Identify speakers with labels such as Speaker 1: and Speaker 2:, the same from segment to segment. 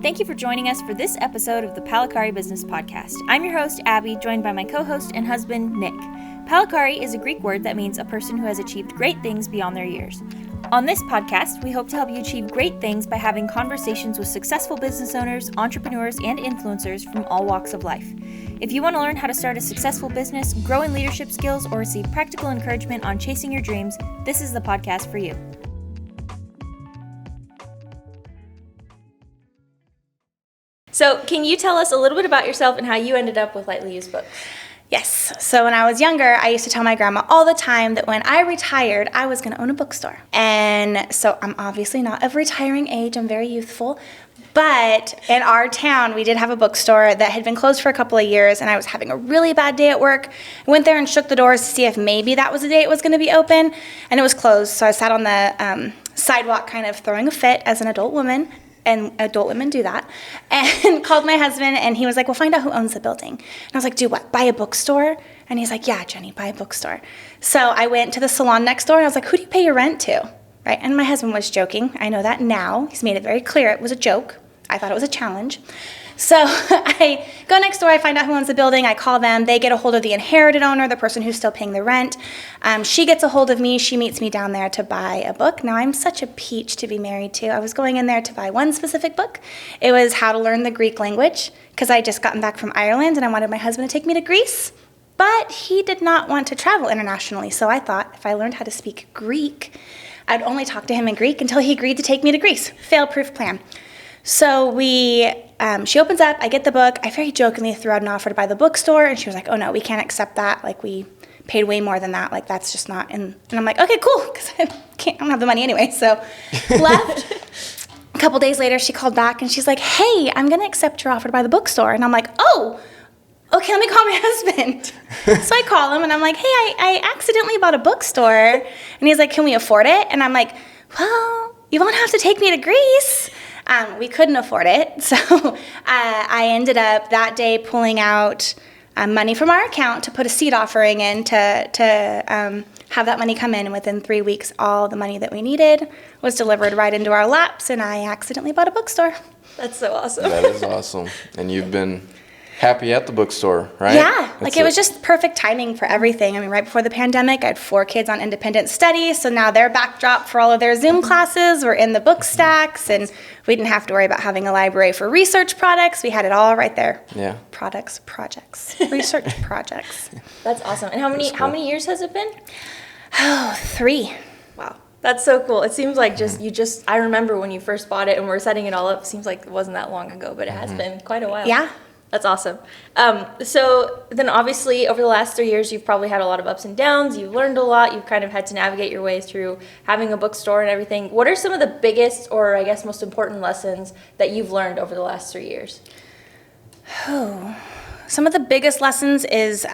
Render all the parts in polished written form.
Speaker 1: Thank you for joining us for this episode of the Palikari Business Podcast. I'm your host, Abby, joined by my co-host and husband, Nick. Palikari is a Greek word that means a person who has achieved great things beyond their years. On this podcast, we hope to help you achieve great things by having conversations with successful business owners, entrepreneurs, and influencers from all walks of life. If you want to learn how to start a successful business, grow in leadership skills, or receive practical encouragement on chasing your dreams, this is the podcast for you. So can you tell us a little bit about yourself and how you ended up with Lightly Used Books?
Speaker 2: Yes. So when I was younger, I used to tell my grandma all the time that when I retired, I was going to own a bookstore. And so I'm obviously not of retiring age. I'm very youthful. But in our town, we did have a bookstore that had been closed for a couple of years, and I was having a really bad day at work. I went there and shook the doors to see if maybe that was the day it was going to be open, and it was closed. So I sat on the sidewalk kind of throwing a fit as an adult woman. And adult women do that, and called my husband, and he was like, well, find out who owns the building. And I was like, do what, buy a bookstore? And he's like, yeah, Jenny, buy a bookstore. So I went to the salon next door, and I was like, who do you pay your rent to? Right? And my husband was joking. I know that now. He's made it very clear it was a joke. I thought it was a challenge. So I go next door, I find out who owns the building, I call them, they get a hold of the inherited owner, the person who's still paying the rent. She gets a hold of me, she meets me down there to buy a book. Now I'm such a peach to be married to. I was going in there to buy one specific book. It was How to Learn the Greek Language, because I had just gotten back from Ireland and I wanted my husband to take me to Greece. But he did not want to travel internationally, so I thought if I learned how to speak Greek, I'd only talk to him in Greek until he agreed to take me to Greece. Fail-proof plan. So she opens up, I get the book, I very jokingly threw out an offer to buy the bookstore, and she was like, oh no, we can't accept that, like we paid way more than that, like that's just not, and I'm like, okay, cool, because I don't have the money anyway, so left. A couple days later, she called back, and she's like, hey, I'm going to accept your offer to buy the bookstore, and I'm like, oh, okay, let me call my husband. So I call him, and I'm like, hey, I accidentally bought a bookstore, and he's like, can we afford it? And I'm like, well, you won't have to take me to Greece. We couldn't afford it, so I ended up that day pulling out money from our account to put a seed offering in to have that money come in, and within 3 weeks, all the money that we needed was delivered right into our laps, and I accidentally bought a bookstore.
Speaker 1: That's so awesome.
Speaker 3: That is awesome. And you've been happy at the bookstore, right?
Speaker 2: Yeah, it was just perfect timing for everything. I mean, right before the pandemic, I had 4 kids on independent study, so now their backdrop for all of their Zoom classes were in the book stacks, and we didn't have to worry about having a library for research products. We had it all right there.
Speaker 3: Yeah.
Speaker 2: Projects, research projects.
Speaker 1: That's awesome. And how many years has it been?
Speaker 2: Oh, 3.
Speaker 1: Wow. That's so cool. It seems like I remember when you first bought it and we're setting it all up, it seems like it wasn't that long ago, but it has been quite a while.
Speaker 2: Yeah.
Speaker 1: That's awesome. So then obviously over the last 3 years, you've probably had a lot of ups and downs. You've learned a lot. You've kind of had to navigate your way through having a bookstore and everything. What are some of the biggest or I guess most important lessons that you've learned over the last 3 years?
Speaker 2: Oh, some of the biggest lessons is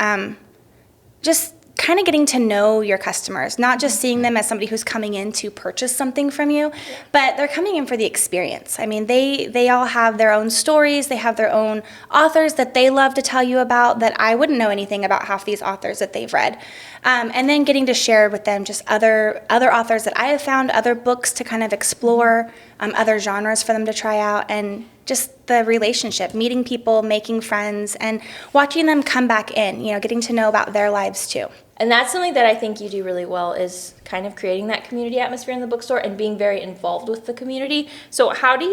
Speaker 2: just kind of getting to know your customers, not just seeing them as somebody who's coming in to purchase something from you, but they're coming in for the experience. I mean, they all have their own stories. They have their own authors that they love to tell you about that I wouldn't know anything about half these authors that they've read. And then getting to share with them just other authors that I have found, other books to kind of explore, other genres for them to try out, and just the relationship, meeting people, making friends, and watching them come back in, getting to know about their lives too.
Speaker 1: And that's something that I think you do really well is kind of creating that community atmosphere in the bookstore and being very involved with the community. So how did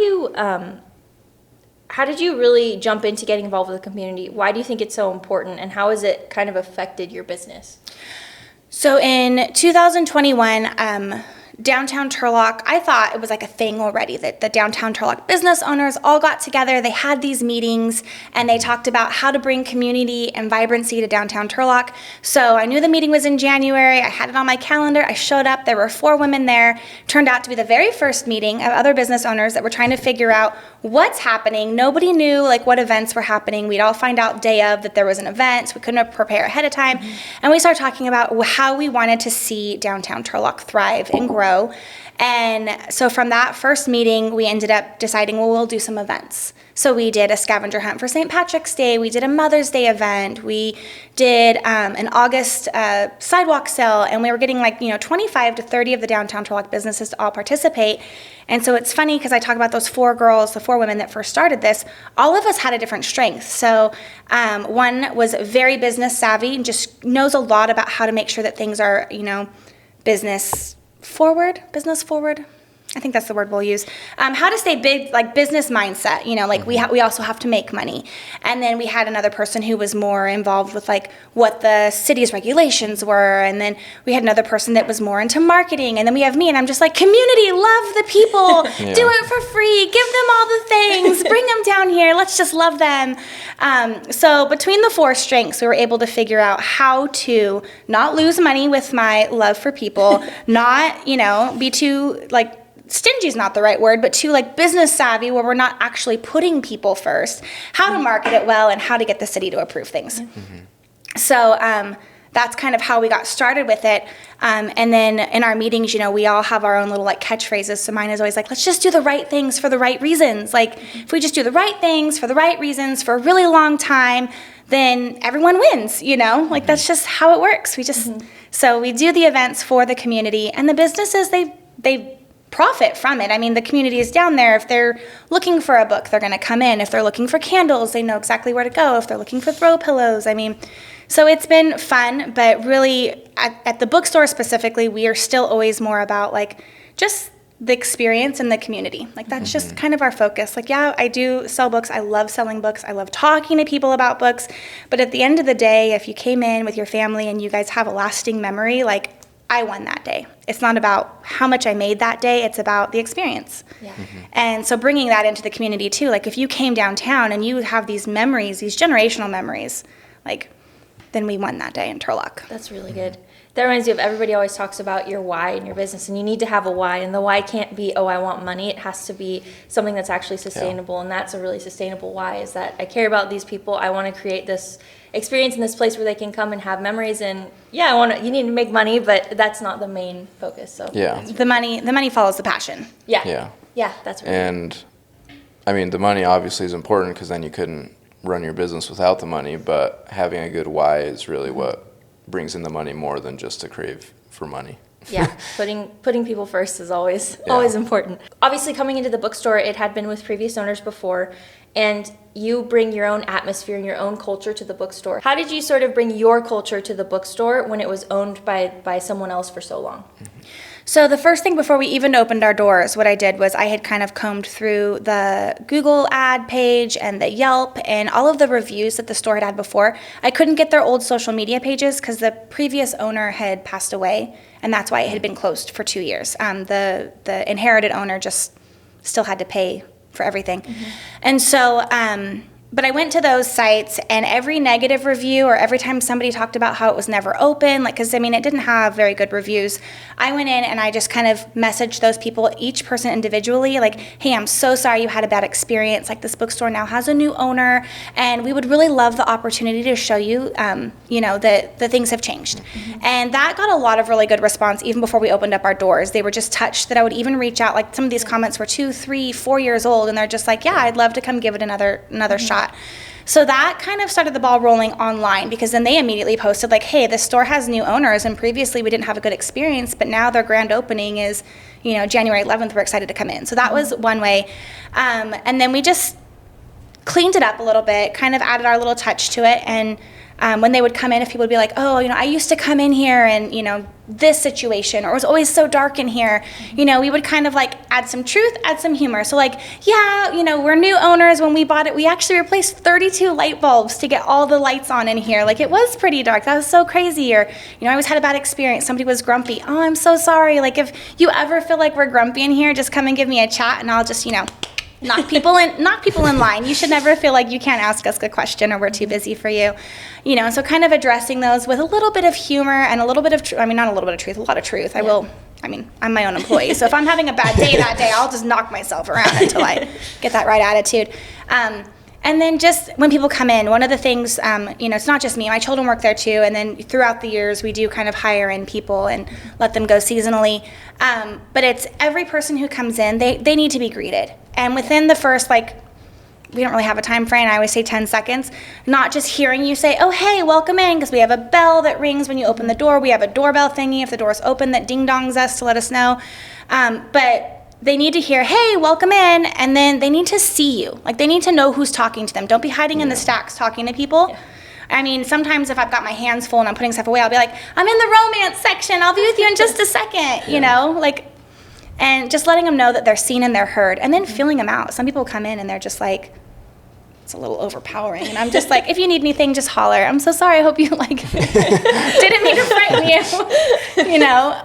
Speaker 1: you really jump into getting involved with the community? Why do you think it's so important, and how has it kind of affected your business?
Speaker 2: So in 2021, downtown Turlock, I thought it was like a thing already, that the downtown Turlock business owners all got together, they had these meetings, and they talked about how to bring community and vibrancy to downtown Turlock. So I knew the meeting was in January, I had it on my calendar, I showed up, there were 4 women there, turned out to be the very first meeting of other business owners that were trying to figure out what's happening. Nobody knew what events were happening. We'd all find out day of that there was an event, so we couldn't prepare ahead of time. And we started talking about how we wanted to see downtown Turlock thrive and grow grow. And so from that first meeting, we ended up deciding, well, we'll do some events. So we did a scavenger hunt for St. Patrick's Day. We did a Mother's Day event. We did an August sidewalk sale, and we were getting 25 to 30 of the downtown Turlock businesses to all participate. And so it's funny because I talk about those 4 girls, the 4 women that first started this. All of us had a different strength. So one was very business savvy and just knows a lot about how to make sure that things are, business forward. I think that's the word we'll use. How to stay big, business mindset, we also have to make money. And then we had another person who was more involved with what the city's regulations were. And then we had another person that was more into marketing. And then we have me, and I'm just community, love the people, do it for free, give them all the things, bring them down here, let's just love them. So between the 4 strengths, we were able to figure out how to not lose money with my love for people, not, be too, stingy is not the right word, but too business savvy, where we're not actually putting people first, how to market it well, and how to get the city to approve things. Mm-hmm. So that's kind of how we got started with it. And then in our meetings, we all have our own little catchphrases. So mine is always let's just do the right things for the right reasons. If we just do the right things for the right reasons for a really long time, then everyone wins, that's just how it works. So we do the events for the community, and the businesses, they profit from it. I mean, the community is down there. If they're looking for a book, they're going to come in. If they're looking for candles, they know exactly where to go. If they're looking for throw pillows, so it's been fun, but really at the bookstore specifically, we are still always more about just the experience in the community. That's just kind of our focus. I do sell books. I love selling books. I love talking to people about books. But at the end of the day, if you came in with your family and you guys have a lasting memory, I won that day. It's not about how much I made that day. It's about the experience. Yeah. Mm-hmm. And so bringing that into the community too, if you came downtown and you have these memories, these generational memories, then we won that day in Turlock.
Speaker 1: That's really good. That reminds me of, everybody always talks about your why in your business, and you need to have a why, and the why can't be, I want money. It has to be something that's actually sustainable, and that's a really sustainable why, is that I care about these people. I want to create this experience in this place where they can come and have memories, and you need to make money, but that's not the main focus. So
Speaker 2: the money follows the passion.
Speaker 1: Yeah, that's right.
Speaker 3: And the money obviously is important, because then you couldn't run your business without the money, but having a good why is really what brings in the money more than just a crave for money.
Speaker 1: Yeah, putting people first is always important. Obviously, coming into the bookstore, it had been with previous owners before, and you bring your own atmosphere and your own culture to the bookstore. How did you sort of bring your culture to the bookstore when it was owned by someone else for so long?
Speaker 2: So the first thing before we even opened our doors, what I did was I had kind of combed through the Google ad page and the Yelp and all of the reviews that the store had had before. I couldn't get their old social media pages because the previous owner had passed away, and that's why it had been closed for 2 years. The inherited owner just still had to pay for everything. Mm-hmm. And so but I went to those sites, and every negative review, or every time somebody talked about how it was never open, because it didn't have very good reviews, I went in and I just kind of messaged those people, each person individually, hey, I'm so sorry you had a bad experience. This bookstore now has a new owner, and we would really love the opportunity to show you, that the things have changed. Mm-hmm. And that got a lot of really good response even before we opened up our doors. They were just touched that I would even reach out. Some of these comments were 2, 3, 4 years old, and they're just I'd love to come give it another shot. So that kind of started the ball rolling online, because then they immediately posted hey, this store has new owners, and previously we didn't have a good experience, but now their grand opening is, January 11th, we're excited to come in. So that was one way. And then we just cleaned it up a little bit, kind of added our little touch to it, and when they would come in, if people would be I used to come in here and, this situation, or it was always so dark in here, we would kind of add some truth, add some humor. So we're new owners. When we bought it, we actually replaced 32 light bulbs to get all the lights on in here. It was pretty dark. That was so crazy. Or, I always had a bad experience. Somebody was grumpy. Oh, I'm so sorry. If you ever feel we're grumpy in here, just come and give me a chat, and I'll just, knock people in line. You should never feel you can't ask us a question or we're too busy for you. So kind of addressing those with a little bit of humor and a little bit of not a little bit of truth, a lot of truth. Yeah. I'm my own employee, so if I'm having a bad day that day, I'll just knock myself around until I get that right attitude. And And then just when people come in, one of the things, it's not just me. My children work there too. And then throughout the years, we do kind of hire in people and let them go seasonally. But it's every person who comes in, they need to be greeted. And within the first, we don't really have a time frame. I always say 10 seconds. Not just hearing you say, oh, hey, welcome in, because we have a bell that rings when you open the door. We have a doorbell thingy if the door's open that ding-dongs us to let us know. But they need to hear, hey, welcome in, and then they need to see you. They need to know who's talking to them. Don't be hiding in the stacks talking to people. Yeah. I mean, sometimes if I've got my hands full and I'm putting stuff away, I'll be like, I'm in the romance section. I'll be with you in just a second, and just letting them know that they're seen and they're heard, and then filling them out. Some people come in and they're just like, it's a little overpowering, and I'm just like, if you need anything, just holler. I'm so sorry. I hope you didn't mean to frighten you,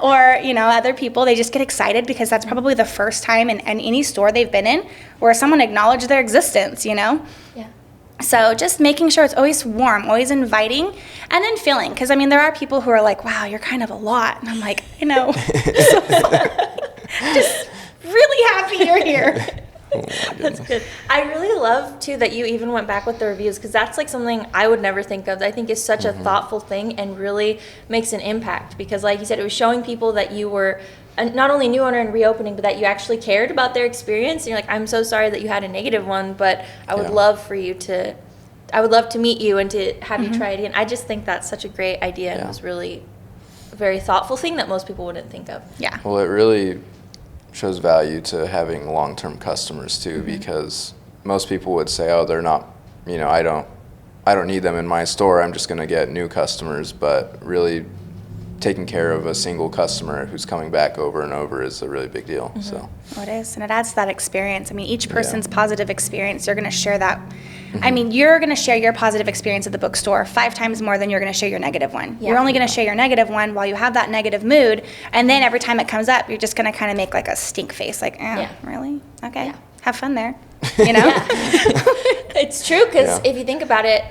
Speaker 2: or other people, they just get excited because that's probably the first time in any store they've been in where someone acknowledged their existence, Yeah. So just making sure it's always warm, always inviting, and then filling. Because, there are people who are like, wow, you're kind of a lot. And I'm like, I know. Just really happy you're here.
Speaker 3: Oh
Speaker 1: that's good. I really love, too, that you even went back with the reviews, because that's something I would never think of. I think is such a thoughtful thing and really makes an impact, because like you said, it was showing people that you were not only new owner and reopening, but that you actually cared about their experience. And you're like, I'm so sorry that you had a negative one, but I would love for you to, I would love to meet you and to have you try it again. I just think that's such a great idea, and it was really a very thoughtful thing that most people wouldn't think of.
Speaker 2: Yeah.
Speaker 3: Well, it really shows value to having long-term customers too, because most people would say, oh, they're not, I don't need them in my store. I'm just going to get new customers. But really taking care of a single customer who's coming back over and over is a really big deal. So
Speaker 2: Well, it is, and it adds to that experience. Each person's positive experience, you're going to share that. You're going to share your positive experience at the bookstore 5 times more than you're going to share your negative one. Yeah. You're only going to share your negative one while you have that negative mood, and then every time it comes up, you're just going to kind of make a stink face, really? Okay, have fun there,
Speaker 1: It's true, because if you think about it,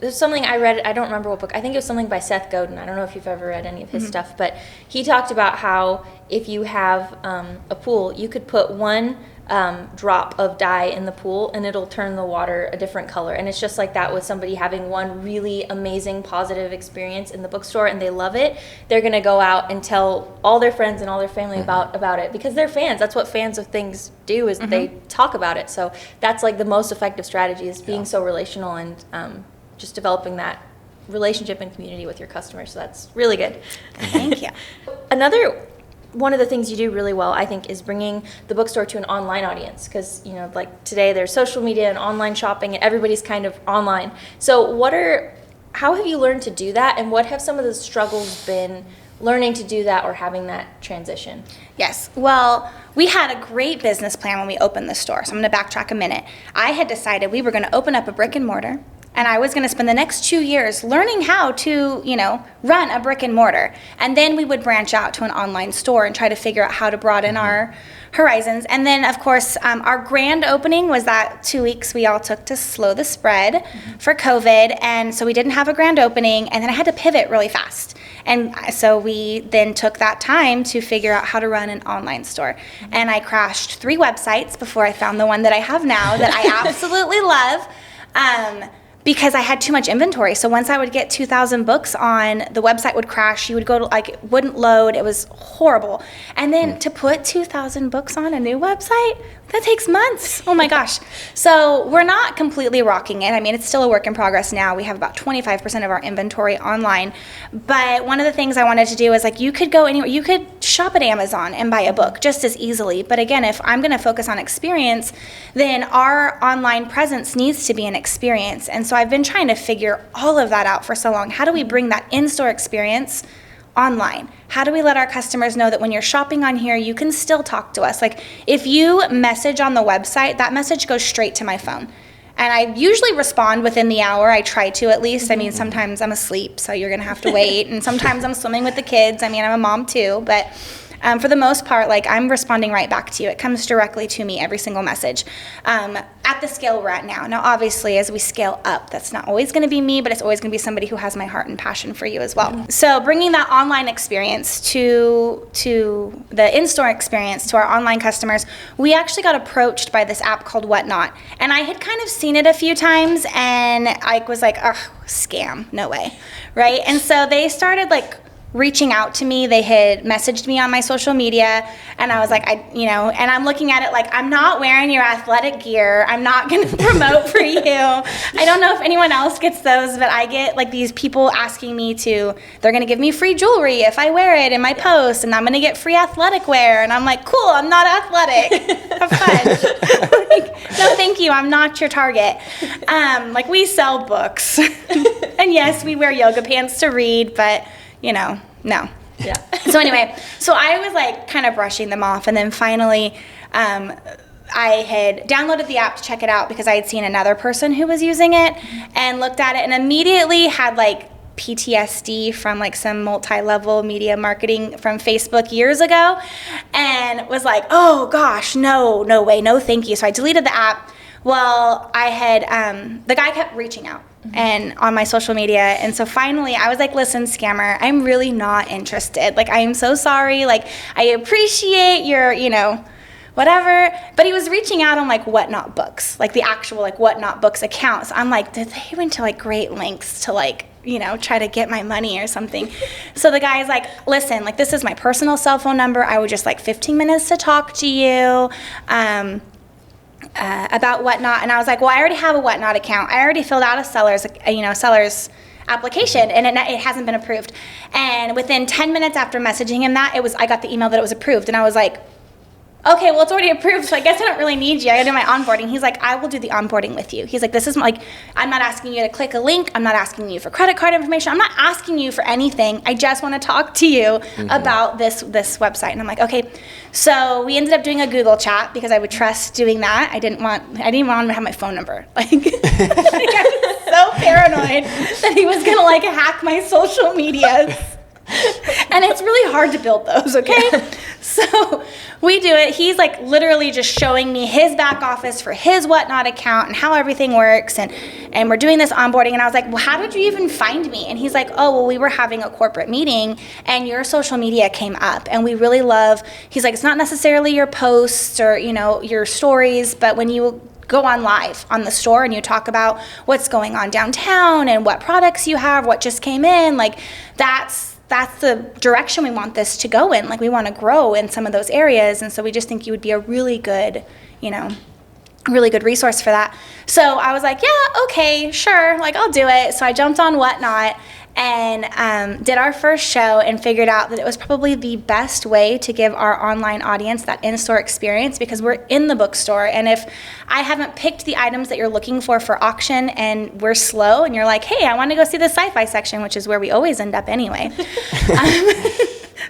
Speaker 1: there's something I read, I don't remember what book, I think it was something by Seth Godin. I don't know if you've ever read any of his stuff, but he talked about how if you have a pool, you could put one drop of dye in the pool and it'll turn the water a different color. And it's just like that with somebody having one really amazing positive experience in the bookstore and they love it. They're going to go out and tell all their friends and all their family about it, because they're fans. That's what fans of things do, is they talk about it. So that's the most effective strategy, is being so relational and just developing that relationship and community with your customers. So that's really good.
Speaker 2: Thank you.
Speaker 1: Another one of the things you do really well, I think, is bringing the bookstore to an online audience, because today there's social media and online shopping and everybody's kind of online. So how have you learned to do that, and what have some of the struggles been learning to do that or having that transition?
Speaker 2: Yes. Well, we had a great business plan when we opened the store. So I'm going to backtrack a minute. I had decided we were going to open up a brick and mortar, and I was going to spend the next 2 years learning how to, run a brick and mortar. And then we would branch out to an online store and try to figure out how to broaden our horizons. And then, of course, our grand opening was that 2 weeks we all took to slow the spread for COVID. And so we didn't have a grand opening. And then I had to pivot really fast. And so we then took that time to figure out how to run an online store. And I crashed 3 websites before I found the one that I have now that I absolutely love. Because I had too much inventory. So once I would get 2,000 books on, the website would crash. You would go to, it wouldn't load. It was horrible. And then to put 2,000 books on a new website, that takes months. Oh my gosh. So we're not completely rocking it. It's still a work in progress now. We have about 25% of our inventory online. But one of the things I wanted to do is you could go anywhere. You could shop at Amazon and buy a book just as easily. But again, if I'm going to focus on experience, then our online presence needs to be an experience. And so I've been trying to figure all of that out for so long. How do we bring that in-store experience online? How do we let our customers know that when you're shopping on here, you can still talk to us? If you message on the website, that message goes straight to my phone. And I usually respond within the hour. I try to, at least. Sometimes I'm asleep, so you're going to have to wait. And sometimes I'm swimming with the kids. I'm a mom too. But For the most part, like, I'm responding right back to you. It comes directly to me, every single message. At the scale we're at now. Now, obviously, as we scale up, that's not always going to be me, but it's always going to be somebody who has my heart and passion for you as well. Mm-hmm. So bringing that online experience to the in-store experience to our online customers, we actually got approached by this app called Whatnot. And I had kind of seen it a few times, and I was like, ugh, scam, no way, right? And so they started, like, reaching out to me. They had messaged me on my social media, and I was like, and I'm looking at it like, I'm not wearing your athletic gear. I'm not going to promote for you. I don't know if anyone else gets those, but I get like these people asking me they're going to give me free jewelry if I wear it in my post, and I'm going to get free athletic wear. And I'm like, cool, I'm not athletic. Have fun. Like, no, thank you. I'm not your target. Like, we sell books. And yes, we wear yoga pants to read, but no.
Speaker 1: Yeah.
Speaker 2: So anyway, so I was like kind of brushing them off, and then finally I had downloaded the app to check it out because I had seen another person who was using it and looked at it and immediately had like PTSD from like some multi-level media marketing from Facebook years ago, and was like, oh gosh, no way, no thank you. So I deleted the app. Well, I had, the guy kept reaching out and on my social media. And so finally I was like, listen, scammer, I'm really not interested. Like, I am so sorry. Like, I appreciate your, whatever. But he was reaching out on like Whatnot Books, like the actual like Whatnot Books accounts. I'm like, did they went to like great lengths to like, try to get my money or something. So the guy's like, listen, like, this is my personal cell phone number. I would just like 15 minutes to talk to you. About Whatnot. And I was like, well, I already have a Whatnot account. I already filled out a seller's application, and it hasn't been approved. And within 10 minutes after messaging him that, I got the email that it was approved. And I was like, okay, well, it's already approved, so I guess I don't really need you. I gotta do my onboarding. He's like, I will do the onboarding with you. He's like, this is like, I'm not asking you to click a link. I'm not asking you for credit card information. I'm not asking you for anything. I just want to talk to you about this website. And I'm like, okay. So we ended up doing a Google chat because I would trust doing that. I didn't want him to have my phone number. Like, I was so paranoid that he was gonna like hack my social medias. And it's really hard to build those, okay? Yeah. So we do it. He's like literally just showing me his back office for his Whatnot account and how everything works. And we're doing this onboarding. And I was like, well, how did you even find me? And he's like, oh, well, we were having a corporate meeting and your social media came up. And we really love, he's like, it's not necessarily your posts or, your stories, but when you go on live on the store and you talk about what's going on downtown and what products you have, what just came in, like that's the direction we want this to go in. Like, we want to grow in some of those areas. And so we just think you would be a really good, really good resource for that. So I was like, yeah, okay, sure. Like, I'll do it. So I jumped on Whatnot and did our first show and figured out that it was probably the best way to give our online audience that in-store experience because we're in the bookstore. And if I haven't picked the items that you're looking for auction and we're slow and you're like, hey, I want to go see the sci-fi section, which is where we always end up anyway.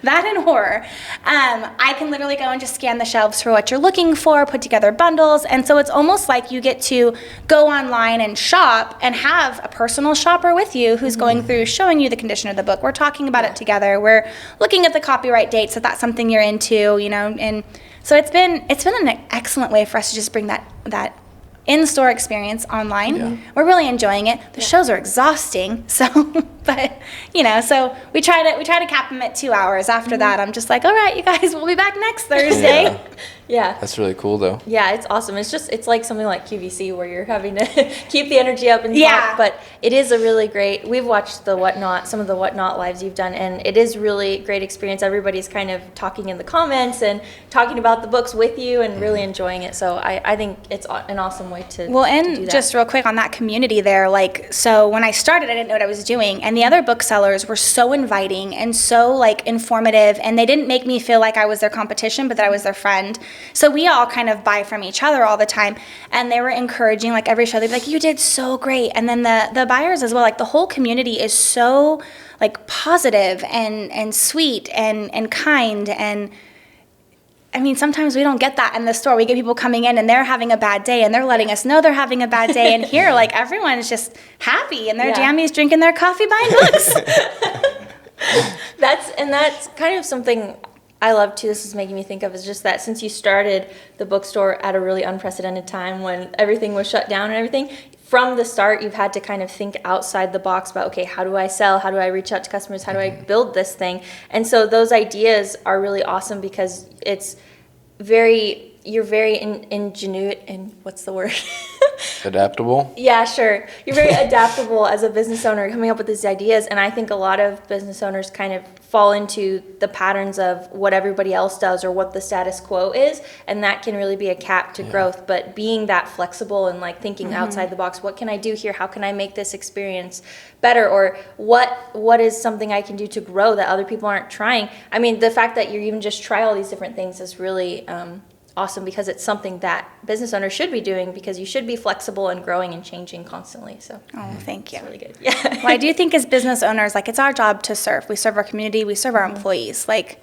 Speaker 2: That and horror. I can literally go and just scan the shelves for what you're looking for, put together bundles, and so it's almost like you get to go online and shop and have a personal shopper with you who's going through showing you the condition of the book. We're talking about it together. We're looking at the copyright dates if that's something you're into, and so it's been an excellent way for us to just bring that in-store experience online. Yeah. We're really enjoying it. The shows are exhausting, so but so we try to cap them at 2 hours. After that, I'm just like, all right, you guys, we'll be back next Thursday.
Speaker 1: Yeah.
Speaker 3: That's really cool, though.
Speaker 1: Yeah, it's awesome. It's like something like QVC where you're having to keep the energy up and talk, but it is a really great, we've watched some of the Whatnot lives you've done, and it is really great experience. Everybody's kind of talking in the comments and talking about the books with you and really enjoying it. So I think it's an awesome way to do that.
Speaker 2: Just real quick on that community there, like, so when I started, I didn't know what I was doing, and the other booksellers were so inviting and so like informative, and they didn't make me feel like I was their competition, but that I was their friend. So we all kind of buy from each other all the time, and they were encouraging, like every show they'd be like, you did so great. And then the buyers as well, like the whole community is so like positive and sweet and kind. And I mean, sometimes we don't get that in the store. We get people coming in and they're having a bad day and they're letting us know they're having a bad day. And here, like, everyone's just happy and their jammies drinking their coffee, buying books.
Speaker 1: That's kind of something I love too, this is making me think of, is just that since you started the bookstore at a really unprecedented time when everything was shut down and everything, from the start you've had to kind of think outside the box about, okay, how do I sell? How do I reach out to customers? How do I build this thing? And so those ideas are really awesome because you're very ingenuine, and what's the word?
Speaker 3: Adaptable?
Speaker 1: Yeah, sure. You're very adaptable as a business owner coming up with these ideas, and I think a lot of business owners kind of fall into the patterns of what everybody else does or what the status quo is, and that can really be a cap to growth. But being that flexible and like thinking outside the box, what can I do here? How can I make this experience better? Or what is something I can do to grow that other people aren't trying? I mean, the fact that you even just try all these different things is really awesome, because it's something that business owners should be doing, because you should be flexible and growing and changing constantly. So
Speaker 2: thank you.
Speaker 1: It's really good. Yeah.
Speaker 2: Well, I do think as business owners, like, it's our job to serve. We serve our community, we serve our employees, like,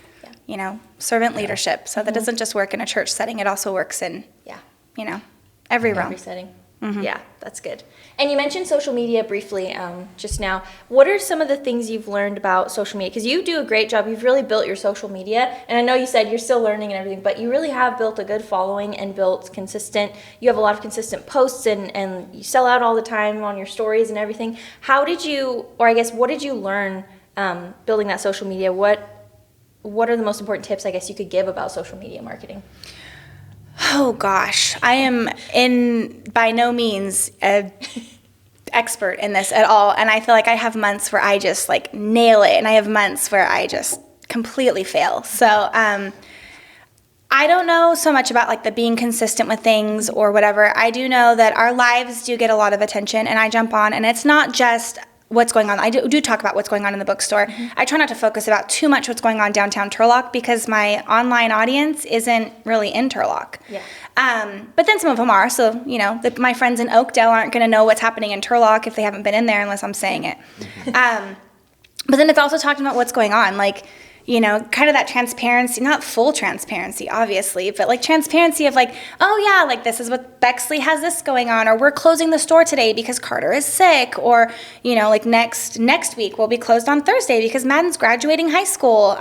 Speaker 2: you know, servant leadership. So that doesn't just work in a church setting, it also works in, you know, every realm.
Speaker 1: Every setting. Yeah, that's good. And you mentioned social media briefly just now. What are some of the things you've learned about social media? Because you do a great job. You've really built your social media. And I know you said you're still learning and everything, but you really have built a good following and built consistent. You have a lot of consistent posts and you sell out all the time on your stories and everything. How did you, or I guess, what did you learn building that social media? What are the most important tips, I guess, you could give about social media marketing?
Speaker 2: Oh gosh, I am by no means an expert in this at all, and I feel like I have months where I just like nail it, and I have months where I just completely fail. So I don't know so much about like the being consistent with things or whatever. I do know that our lives do get a lot of attention, and I jump on, and it's not just what's going on. I do talk about what's going on in the bookstore. I try not to focus about too much what's going on downtown Turlock, because my online audience isn't really in Turlock.
Speaker 1: Yeah.
Speaker 2: But then some of them are. So, you know, my friends in Oakdale aren't going to know what's happening in Turlock if they haven't been in there unless I'm saying it. But then it's also talking about what's going on. Like, you know, kind of that transparency, not full transparency, obviously, but like transparency of like, oh yeah, like this is what Bexley has this going on, or we're closing the store today because Carter is sick, or, you know, like next week we'll be closed on Thursday because Madden's graduating high school.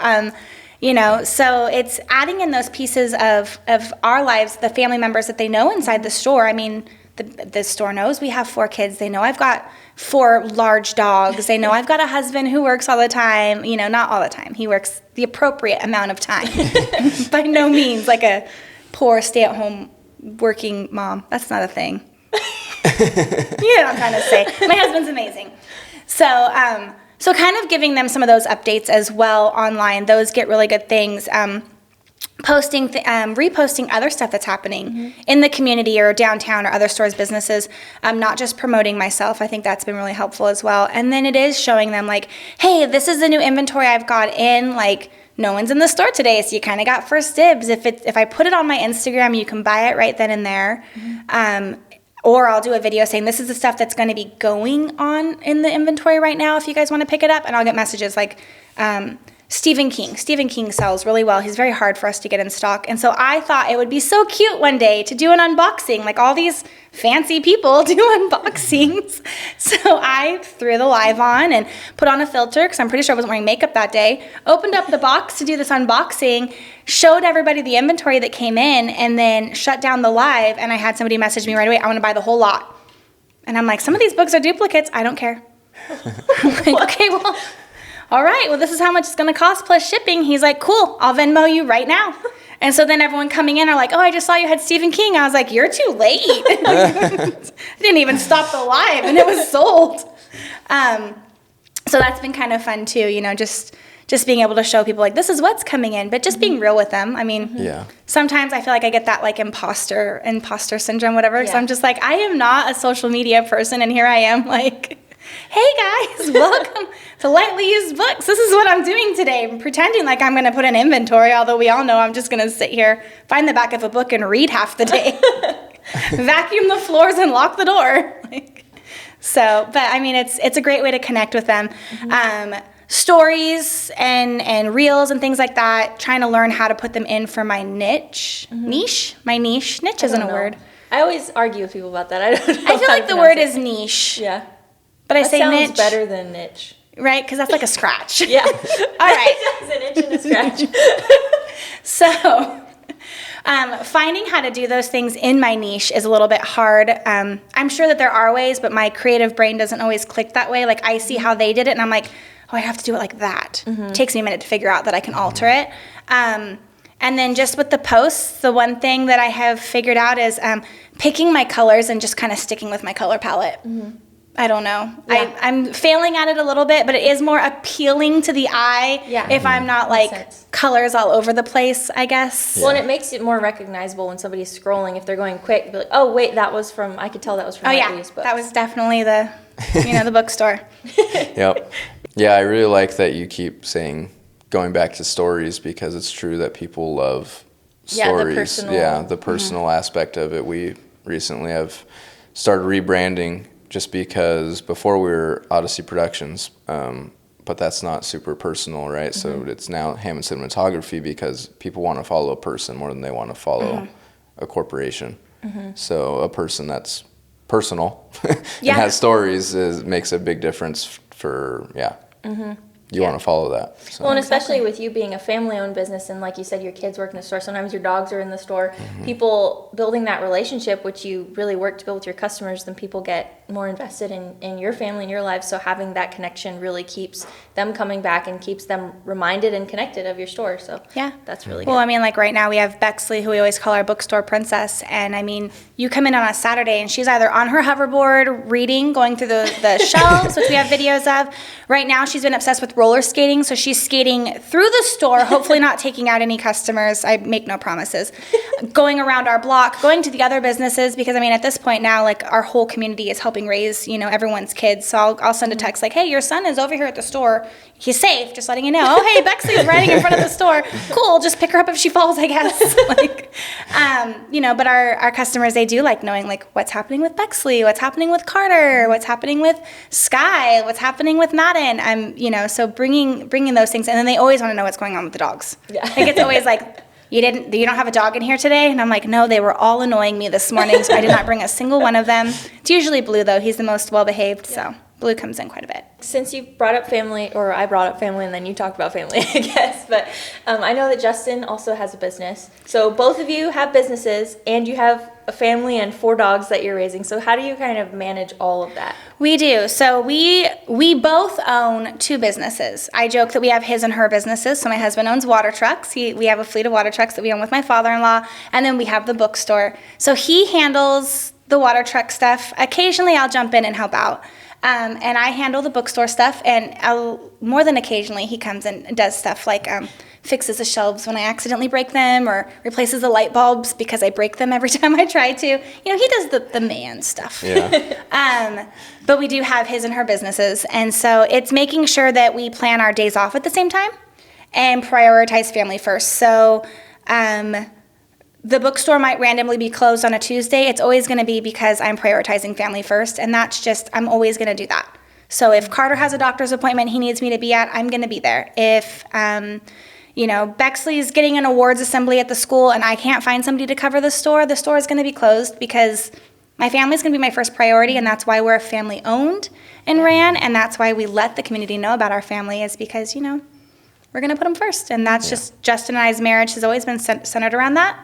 Speaker 2: You know, so it's adding in those pieces of our lives, the family members that they know inside the store. I mean, the store knows we have 4 kids. They know I've got 4 large dogs. They know I've got a husband who works all the time. You know, not all the time. He works the appropriate amount of time. By no means like a poor stay-at-home working mom. That's not a thing. You know what I'm trying to say. My husband's amazing. So kind of giving them some of those updates as well online. Those get really good things. Reposting other stuff that's happening in the community or downtown or other stores, businesses. Not just promoting myself. I think that's been really helpful as well. And then it is showing them like, hey, this is the new inventory I've got in. Like, no one's in the store today, so you kind of got first dibs. If I put it on my Instagram, you can buy it right then and there. Or I'll do a video saying this is the stuff that's going to be going on in the inventory right now if you guys want to pick it up. And I'll get messages like, Stephen King sells really well. He's very hard for us to get in stock. And so I thought it would be so cute one day to do an unboxing. Like, all these fancy people do unboxings. So I threw the live on and put on a filter, because I'm pretty sure I wasn't wearing makeup that day. Opened up the box to do this unboxing, showed everybody the inventory that came in, and then shut down the live. And I had somebody message me right away, I want to buy the whole lot. And I'm like, some of these books are duplicates. I don't care. I'm like, okay, well, all right, well, this is how much it's going to cost plus shipping. He's like, cool, I'll Venmo you right now. And so then everyone coming in are like, oh, I just saw you had Stephen King. I was like, you're too late. Didn't even stop the live, and it was sold. So that's been kind of fun too, you know, just being able to show people like, this is what's coming in, but just being real with them. I mean, sometimes I feel like I get that like imposter syndrome, whatever. Because I'm just like, I am not a social media person, and here I am like, hey guys, welcome to Lightly Used Books. This is what I'm doing today. I'm pretending like I'm going to put an inventory, although we all know I'm just going to sit here, find the back of a book, and read half the day. Vacuum the floors and lock the door. But I mean, it's a great way to connect with them. Stories and reels and things like that, trying to learn how to put them in for my niche. Niche isn't a word.
Speaker 1: I always argue with people about that. I
Speaker 2: feel like the word is niche.
Speaker 1: Yeah.
Speaker 2: But I say niche.
Speaker 1: Sounds better than niche.
Speaker 2: Right? Because that's like a scratch.
Speaker 1: Yeah.
Speaker 2: All right.
Speaker 1: It's an itch and a scratch.
Speaker 2: So finding how to do those things in my niche is a little bit hard. I'm sure that there are ways, but my creative brain doesn't always click that way. Like, I see how they did it, and I'm like, oh, I have to do it like that. It takes me a minute to figure out that I can alter it. And then just with the posts, the one thing that I have figured out is picking my colors and just kind of sticking with my color palette. I don't know.
Speaker 1: Yeah.
Speaker 2: I'm failing at it a little bit, but it is more appealing to the eye if I'm not like colors all over the place, I guess.
Speaker 1: Well, and it makes it more recognizable when somebody's scrolling. If they're going quick, be like, oh, wait, I could tell that was from one of these books.
Speaker 2: That was definitely the, the bookstore.
Speaker 3: Yep. Yeah, I really like that you keep saying going back to stories, because it's true that people love stories. The personal aspect of it. We recently have started rebranding just because before we were Odyssey Productions, but that's not super personal, right? So it's now Hammond Cinematography, because people want to follow a person more than they want to follow a corporation. So a person that's personal and has stories makes a big difference for, you want to follow that. So.
Speaker 1: Well, and especially with you being a family-owned business, and like you said, your kids work in the store, sometimes your dogs are in the store, people building that relationship, which you really work to build with your customers, then people get more invested in your family and your lives. So having that connection really keeps them coming back and keeps them reminded and connected of your store. So that's really good.
Speaker 2: Well, I mean, like right now we have Bexley, who we always call our bookstore princess. And I mean, you come in on a Saturday and she's either on her hoverboard reading, going through the shelves, which we have videos of. Right now she's been obsessed with roller skating. So she's skating through the store, hopefully not taking out any customers. I make no promises. Going around our block, going to the other businesses, because I mean, at this point now, like our whole community is helping raise, everyone's kids. So I'll send a text like, hey, your son is over here at the store. He's safe, just letting you know. Oh, hey, Bexley's riding in front of the store. Cool, just pick her up if she falls, I guess. But our customers, they do like knowing like what's happening with Bexley, what's happening with Carter, what's happening with Sky, what's happening with Madden. So bringing those things, and then they always want to know what's going on with the dogs. Yeah. Like it's always like, you don't have a dog in here today? And I'm like, no, they were all annoying me this morning, so I did not bring a single one of them. It's usually Blue, though. He's the most well-behaved, so Blue comes in quite a bit.
Speaker 1: Since you brought up family, or I brought up family, and then you talked about family, I guess, but I know that Justin also has a business. So both of you have businesses, and you have a family and 4 dogs that you're raising. So how do you kind of manage all of that?
Speaker 2: We do. So we both own 2 businesses. I joke that we have his and her businesses. So my husband owns water trucks. We have a fleet of water trucks that we own with my father-in-law, and then we have the bookstore. So he handles the water truck stuff. Occasionally I'll jump in and help out. And I handle the bookstore stuff, and more than occasionally he comes and does stuff like fixes the shelves when I accidentally break them, or replaces the light bulbs because I break them every time I try to. He does the man stuff. Yeah. But we do have his and her businesses, and so it's making sure that we plan our days off at the same time and prioritize family first. So the bookstore might randomly be closed on a Tuesday. It's always going to be because I'm prioritizing family first, and that's just, I'm always going to do that. So if Carter has a doctor's appointment he needs me to be at, I'm going to be there. If, Bexley's getting an awards assembly at the school and I can't find somebody to cover the store is going to be closed, because my family's going to be my first priority, and that's why we're family-owned and ran, and that's why we let the community know about our family, is because, we're going to put them first. And that's just Justin and I's marriage has always been centered around that.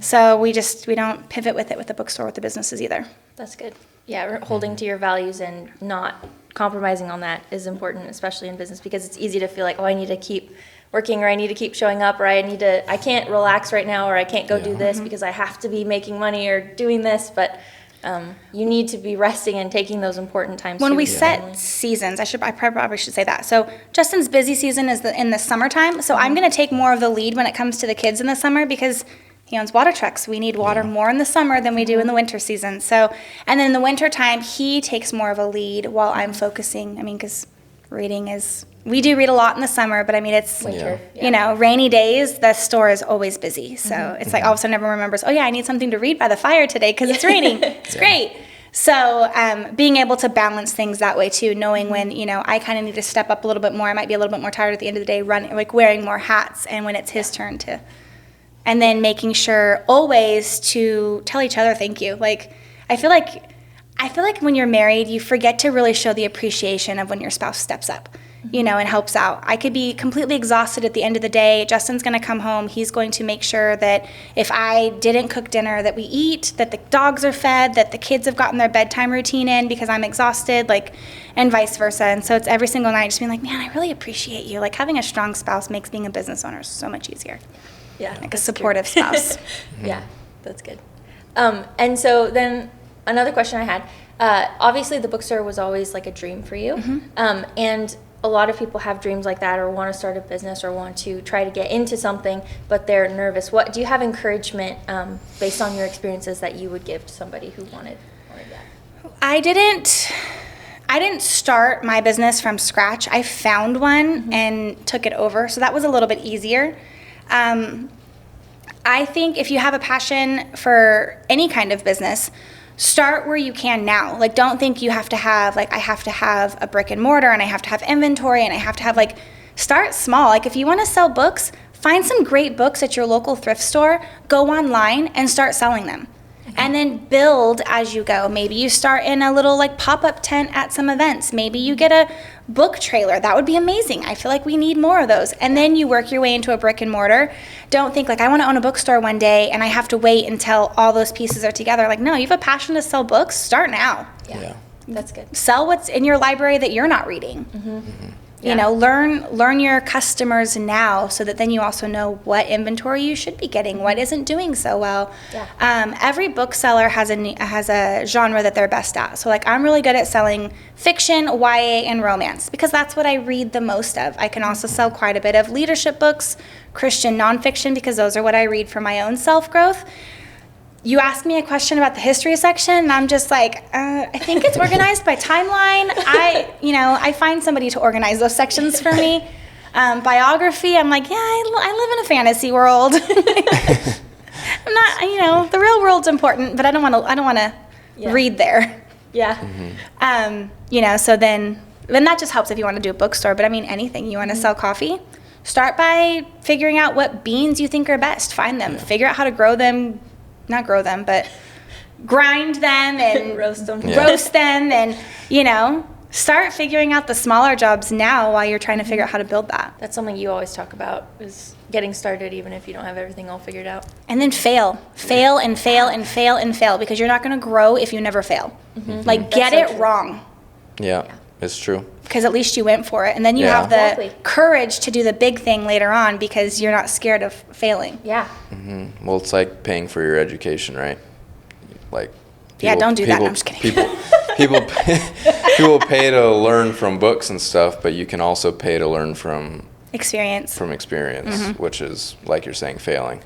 Speaker 2: So we don't pivot with the bookstore, with the businesses either.
Speaker 1: That's good. Yeah, holding to your values and not compromising on that is important, especially in business, because it's easy to feel like, oh, I need to keep working, or I need to keep showing up, or I can't relax right now, or I can't go do this because I have to be making money or doing this. But you need to be resting and taking those important times.
Speaker 2: When we set seasons, I probably should say that. So Justin's busy season is in the summertime. So I'm going to take more of the lead when it comes to the kids in the summer, because he owns water trucks. We need water more in the summer than we do in the winter season. So, and then in the winter time, he takes more of a lead while I'm focusing. Because reading we do read a lot in the summer, but it's
Speaker 1: winter.
Speaker 2: Rainy days, the store is always busy. So it's like all of a sudden everyone remembers, oh yeah, I need something to read by the fire today because it's raining. It's great. So being able to balance things that way too, knowing when, I kind of need to step up a little bit more. I might be a little bit more tired at the end of the day, wearing more hats, and when it's his turn to. And then making sure always to tell each other thank you. I feel like when you're married, you forget to really show the appreciation of when your spouse steps up. you know, and helps out. I could be completely exhausted at the end of the day. Justin's going to come home. He's going to make sure that if I didn't cook dinner, that we eat, that the dogs are fed, that the kids have gotten their bedtime routine in because I'm exhausted, like, and vice versa. And so it's every single night just being like, man, I really appreciate you. Like, having a strong spouse makes being a business owner so much easier.
Speaker 1: Yeah.
Speaker 2: Like a supportive spouse.
Speaker 1: Yeah, that's good. And so then another question I had, obviously the bookstore was always like a dream for you. And a lot of people have dreams like that or want to start a business or want to try to get into something, but they're nervous. What do you have encouragement based on your experiences that you would give to somebody who wanted that?
Speaker 2: I didn't start my business from scratch. I found one and took it over, so that was a little bit easier. I think if you have a passion for any kind of business, start where you can now. Like, don't think you have to have, like, I have to have a brick and mortar and I have to have inventory and I have to have, like, start small. Like, if you want to sell books, find some great books at your local thrift store, go online and start selling them. And then build as you go. Maybe you start in a little like pop-up tent at some events. Maybe you get a book trailer. That would be amazing. I feel like we need more of those. And then you work your way into a brick and mortar. Don't think like, I want to own a bookstore one day and I have to wait until all those pieces are together. Like, no, you have a passion to sell books, start now.
Speaker 1: Yeah. That's good.
Speaker 2: Sell what's in your library that you're not reading. You know, learn your customers now so that then you also know what inventory you should be getting, what isn't doing so well. Every bookseller has a genre that they're best at. So like, I'm really good at selling fiction, YA, and romance because that's what I read the most of. I can also sell quite a bit of leadership books, Christian nonfiction, because those are what I read for my own self-growth. You ask me a question about the history section, and I'm just like, I think it's organized by timeline. I find somebody to organize those sections for me. Biography, I'm like, yeah, I live in a fantasy world. I'm not, the real world's important, but I don't want to read there. So then that just helps if you want to do a bookstore. But I mean, anything. You want to sell coffee? Start by figuring out what beans you think are best. Find them. Figure out how to grow them. Not grow them, but grind them and roast them and, start figuring out the smaller jobs now while you're trying to figure out how to build that.
Speaker 1: That's something you always talk about is getting started even if you don't have everything all figured out.
Speaker 2: And then fail because you're not going to grow if you never fail. Like, get it wrong.
Speaker 3: Yeah, it's true.
Speaker 2: Because at least you went for it. And then you have the courage to do the big thing later on because you're not scared of failing.
Speaker 3: Well, it's like paying for your education, right? Like,
Speaker 2: don't do that. No, I'm just kidding.
Speaker 3: People pay to learn from books and stuff, but you can also pay to learn from
Speaker 2: experience,
Speaker 3: which is, like you're saying, failing.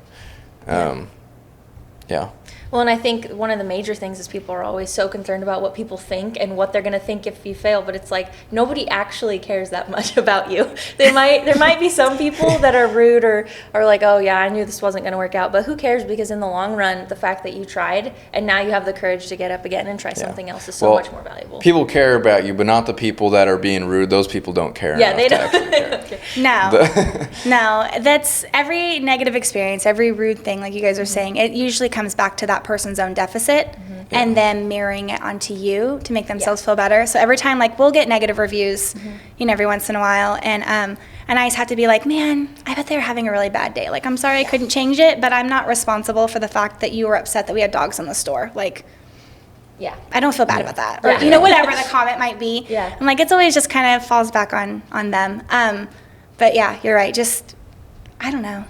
Speaker 1: Well, and I think one of the major things is people are always so concerned about what people think and what they're going to think if you fail, but it's like nobody actually cares that much about you. There might be some people that are rude or like, oh yeah, I knew this wasn't going to work out, but who cares? Because in the long run, the fact that you tried and now you have the courage to get up again and try something else is so much more valuable.
Speaker 3: People care about you, but not the people that are being rude. Those people don't care.
Speaker 1: Yeah, they don't.
Speaker 2: No, that's every negative experience, every rude thing, like you guys are saying, it usually comes back to that person's own deficit and then mirroring it onto you to make themselves feel better. So every time, like, we'll get negative reviews, every once in a while, and I just have to be like, man, I bet they're having a really bad day. Like, I'm sorry I couldn't change it, but I'm not responsible for the fact that you were upset that we had dogs in the store. Like, I don't feel bad about that. Or, whatever the comment might be. I'm like, it's always just kind of falls back on them. But yeah, you're right. Just, I don't know.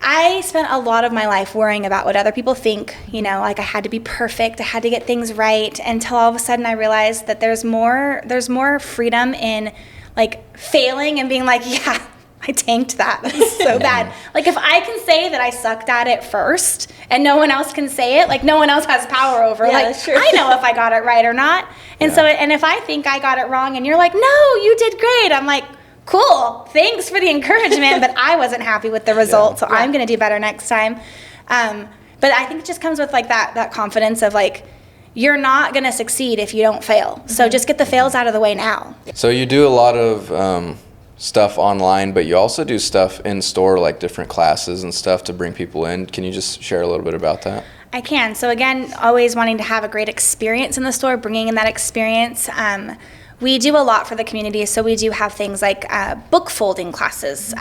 Speaker 2: I spent a lot of my life worrying about what other people think, like I had to be perfect, I had to get things right, until all of a sudden I realized that there's more freedom in like failing and being like, yeah, I tanked that. That's so bad. Like, if I can say that I sucked at it first and no one else can say it, like no one else has power over, I know if I got it right or not. And so, and if I think I got it wrong and you're like, no, you did great, I'm like, cool, thanks for the encouragement, but I wasn't happy with the result, so I'm going to do better next time. But I think it just comes with like that confidence of like, you're not going to succeed if you don't fail. So just get the fails out of the way now. So
Speaker 3: you do a lot of stuff online, but you also do stuff in store, like different classes and stuff to bring people in. Can you just share a little bit about that?
Speaker 2: I can. So again, always wanting to have a great experience in the store, bringing in that experience. we do a lot for the community. So we do have things like book folding classes.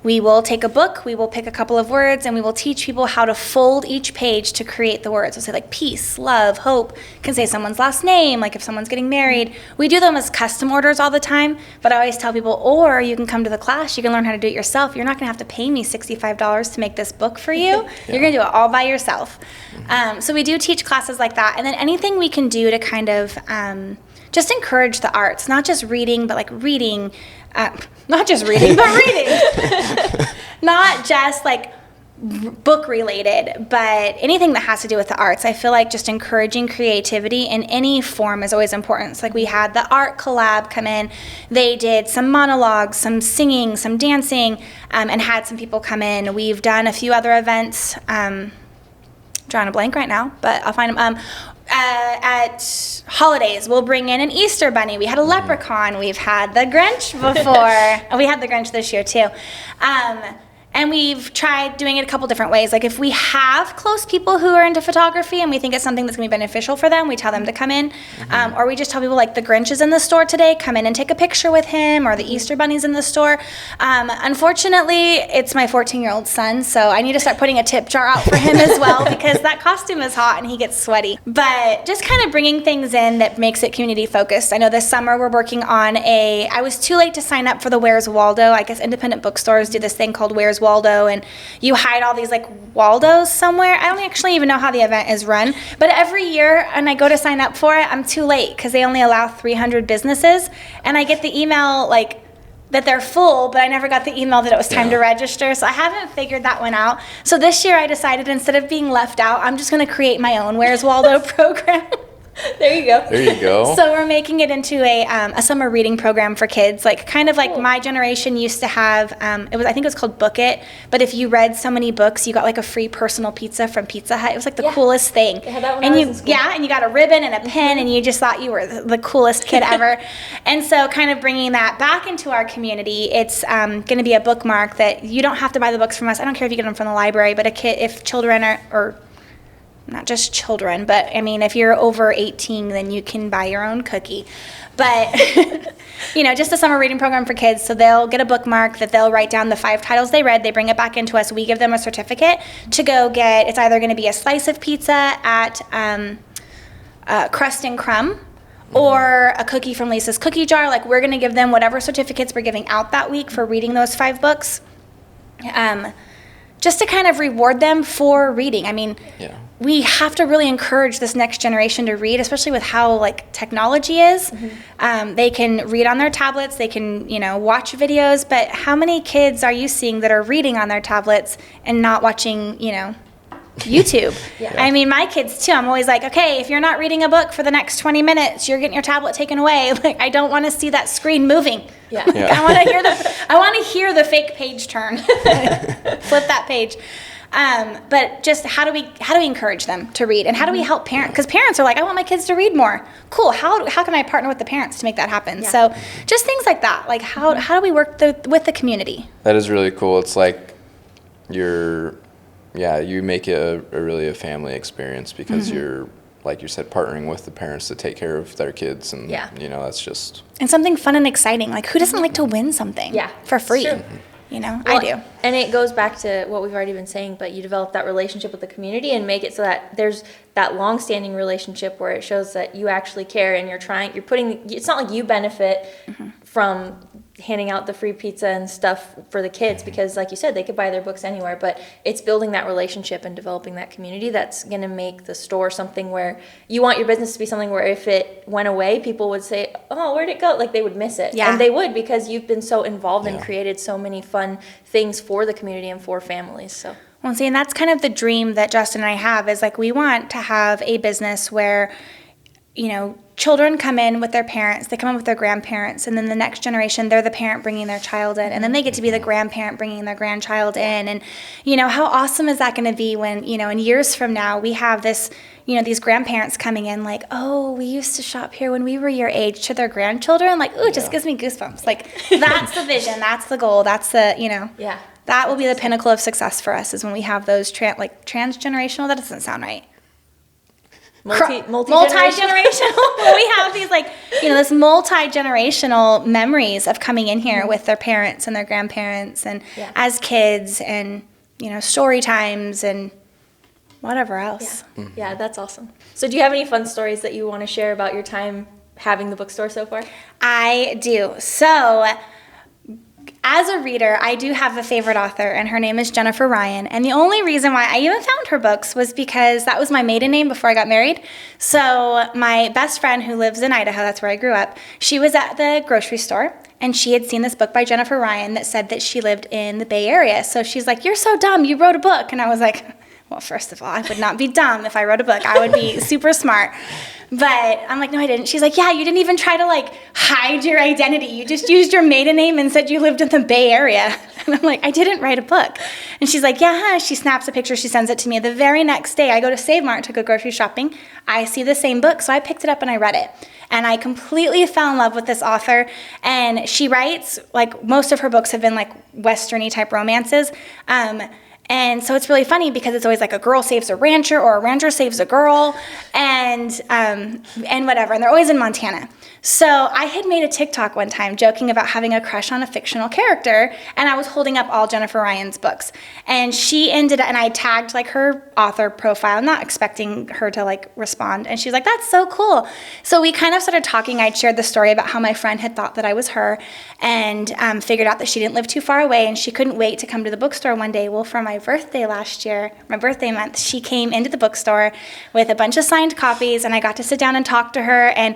Speaker 2: We will take a book, we will pick a couple of words, and we will teach people how to fold each page to create the words. We'll say like peace, love, hope. Can say someone's last name, like if someone's getting married. We do them as custom orders all the time, but I always tell people, or you can come to the class, you can learn how to do it yourself. You're not gonna have to pay me $65 to make this book for you. You're gonna do it all by yourself. So we do teach classes like that, and then anything we can do to kind of just encourage the arts, not just reading, but like reading, not just reading, but reading. Not just like book related, but anything that has to do with the arts. I feel like just encouraging creativity in any form is always important. So like we had the art collab come in. They did some monologues, some singing, some dancing, and had some people come in. We've done a few other events. Drawing a blank right now, but I'll find them. At holidays, we'll bring in an Easter bunny. We had a leprechaun. We've had the Grinch before. We had the Grinch this year too. And we've tried doing it a couple different ways. Like if we have close people who are into photography and we think it's something that's going to be beneficial for them, we tell them to come in. Or we just tell people like the Grinch is in the store today, come in and take a picture with him, or the Easter bunny's in the store. Unfortunately, it's my 14-year-old son, so I need to start putting a tip jar out for him as well because that costume is hot and he gets sweaty. But just kind of bringing things in that makes it community focused. I know this summer we're working on I was too late to sign up for the Where's Waldo. I guess independent bookstores do this thing called Where's Waldo, and you hide all these like Waldos somewhere. I don't actually even know how the event is run, but every year and I go to sign up for it, I'm too late because they only allow 300 businesses, and I get the email like that they're full, but I never got the email that it was time to register, so I haven't figured that one out. So this year I decided instead of being left out, I'm just going to create my own Where's Waldo program. There you go.
Speaker 3: There you go.
Speaker 2: So we're making it into a summer reading program for kids, like kind of like my generation used to have. I think it was called Book It. But if you read so many books, you got like a free personal pizza from Pizza Hut. It was like the coolest thing.
Speaker 1: They had that when
Speaker 2: and
Speaker 1: I
Speaker 2: you
Speaker 1: was in school.
Speaker 2: and you got a ribbon and a pin, and you just thought you were the coolest kid ever. And so, kind of bringing that back into our community, it's going to be a bookmark that you don't have to buy the books from us. I don't care if you get them from the library, but if children or not just children, but I mean, if you're over 18, then you can buy your own cookie. But, just a summer reading program for kids. So they'll get a bookmark that they'll write down the 5 titles they read. They bring it back into us. We give them a certificate to go get. It's either going to be a slice of pizza at Crust and Crumb, or a cookie from Lisa's Cookie Jar. Like, we're going to give them whatever certificates we're giving out that week for reading those 5 books. Just to kind of reward them for reading. I mean, we have to really encourage this next generation to read, especially with how like technology is. They can read on their tablets, they can, watch videos, but how many kids are you seeing that are reading on their tablets and not watching, YouTube? I mean, my kids too, I'm always like, okay, if you're not reading a book for the next 20 minutes, you're getting your tablet taken away. Like, I don't want to see that screen moving. I want to hear the fake page turn. Flip that page. But just how do we encourage them to read, and how do we help parents? Because parents are like, I want my kids to read more. Cool. How can I partner with the parents to make that happen? So just things like that. Like how do we work with the community?
Speaker 3: That is really cool. It's like you make it really a family experience because you're, like you said, partnering with the parents to take care of their kids, and that's just,
Speaker 2: and something fun and exciting. Like, who doesn't like to win something for free? I do.
Speaker 1: And it goes back to what we've already been saying, but you develop that relationship with the community and make it so that there's that long-standing relationship where it shows that you actually care and you're putting, it's not like you benefit from handing out the free pizza and stuff for the kids, because like you said, they could buy their books anywhere, but it's building that relationship and developing that community that's going to make the store something where you want your business to be something where if it went away, people would say, oh, where'd it go? Like, they would miss it. And they would, because you've been so involved and created so many fun things for the community and for families. So,
Speaker 2: well, see, and that's kind of the dream that Justin and I have, is like, we want to have a business where children come in with their parents, they come in with their grandparents, and then the next generation, they're the parent bringing their child in, and then they get to be the grandparent bringing their grandchild in. And, how awesome is that going to be when, in years from now, we have this, these grandparents coming in like, oh, we used to shop here when we were your age, to their grandchildren. Like, ooh, it just gives me goosebumps. Like, that's the vision, that's the goal, that's the, that will be the pinnacle of success for us, is when we have those transgenerational, that doesn't sound right. multi-generational. We have these this multi-generational memories of coming in here with their parents and their grandparents and as kids and, story times and whatever else.
Speaker 1: Yeah, that's awesome. So do you have any fun stories that you want to share about your time having the bookstore so far?
Speaker 2: I do. So as a reader, I do have a favorite author, and her name is Jennifer Ryan. And the only reason why I even found her books was because that was my maiden name before I got married. So my best friend who lives in Idaho, that's where I grew up, she was at the grocery store, and she had seen this book by Jennifer Ryan that said that she lived in the Bay Area. So she's like, "You're so dumb, you wrote a book." And I was like, well, first of all, I would not be dumb if I wrote a book. I would be super smart. But I'm like, no, I didn't. She's like, yeah, you didn't even try to hide your identity. You just used your maiden name and said you lived in the Bay Area. And I'm like, I didn't write a book. And she's like, yeah, huh? She snaps a picture. She sends it to me. The very next day, I go to Save Mart to go grocery shopping. I see the same book. So I picked it up and I read it. And I completely fell in love with this author. And she writes, most of her books have been Western-y type romances. And so it's really funny because it's always a girl saves a rancher or a rancher saves a girl and whatever. And they're always in Montana. So I had made a TikTok one time joking about having a crush on a fictional character, and I was holding up all Jennifer Ryan's books. And she ended up, and I tagged her author profile, not expecting her to respond. And she's like, "That's so cool." So we kind of started talking. I'd shared the story about how my friend had thought that I was her and figured out that she didn't live too far away and she couldn't wait to come to the bookstore one day. Well, for my birthday last year, my birthday month, she came into the bookstore with a bunch of signed copies, and I got to sit down and talk to her and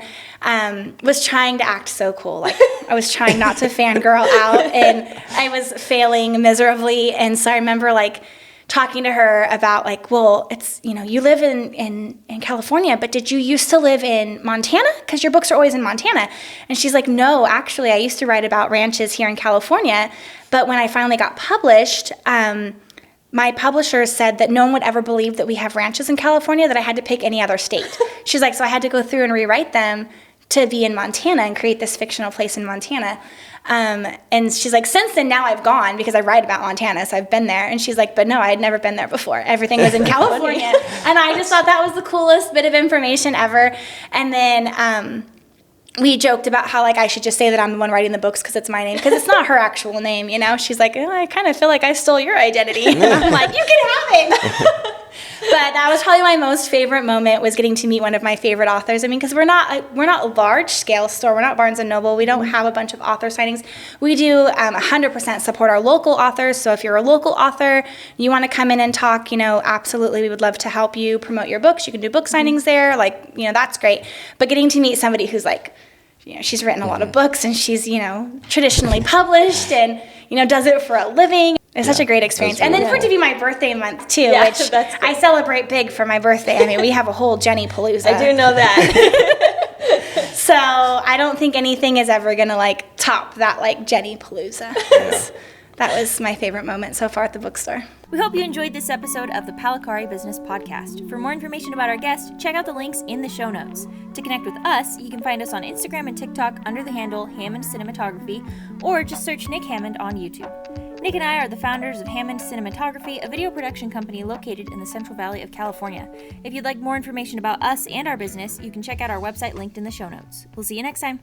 Speaker 2: was trying to act so cool. I was trying not to fangirl out, and I was failing miserably. And so I remember talking to her about well, it's, you live in California, but did you used to live in Montana? Because your books are always in Montana. And she's like, no, actually, I used to write about ranches here in California. But when I finally got published, my publisher said that no one would ever believe that we have ranches in California, that I had to pick any other state. She's like, so I had to go through and rewrite them to be in Montana and create this fictional place in Montana. And she's like, since then, now I've gone because I write about Montana, so I've been there. And she's like, but no, I had never been there before. Everything was in California. And I just thought that was the coolest bit of information ever. And then we joked about how I should just say that I'm the one writing the books because it's my name, because it's not her actual name, She's like, oh, I kind of feel like I stole your identity. And I'm like, you can have it. But that was probably my most favorite moment, was getting to meet one of my favorite authors. I mean, because we're not a large scale store. We're not Barnes & Noble. We don't have a bunch of author signings. We do 100% support our local authors. So if you're a local author, you want to come in and talk, absolutely, we would love to help you promote your books. You can do book signings there. That's great. But getting to meet somebody who's she's written a lot of books, and she's, traditionally published and, does it for a living. It's such a great experience. And then for it to be my birthday month, too, which I celebrate big for my birthday. I mean, we have a whole Jenni Palooza.
Speaker 1: I do know that.
Speaker 2: So I don't think anything is ever going to, top that, Jenni Palooza. Yeah. That was my favorite moment so far at the bookstore.
Speaker 1: We hope you enjoyed this episode of the Palikari Business Podcast. For more information about our guest, check out the links in the show notes. To connect with us, you can find us on Instagram and TikTok under the handle Hammond Cinematography, or just search Nick Hammond on YouTube. Nick and I are the founders of Hammond Cinematography, a video production company located in the Central Valley of California. If you'd like more information about us and our business, you can check out our website linked in the show notes. We'll see you next time.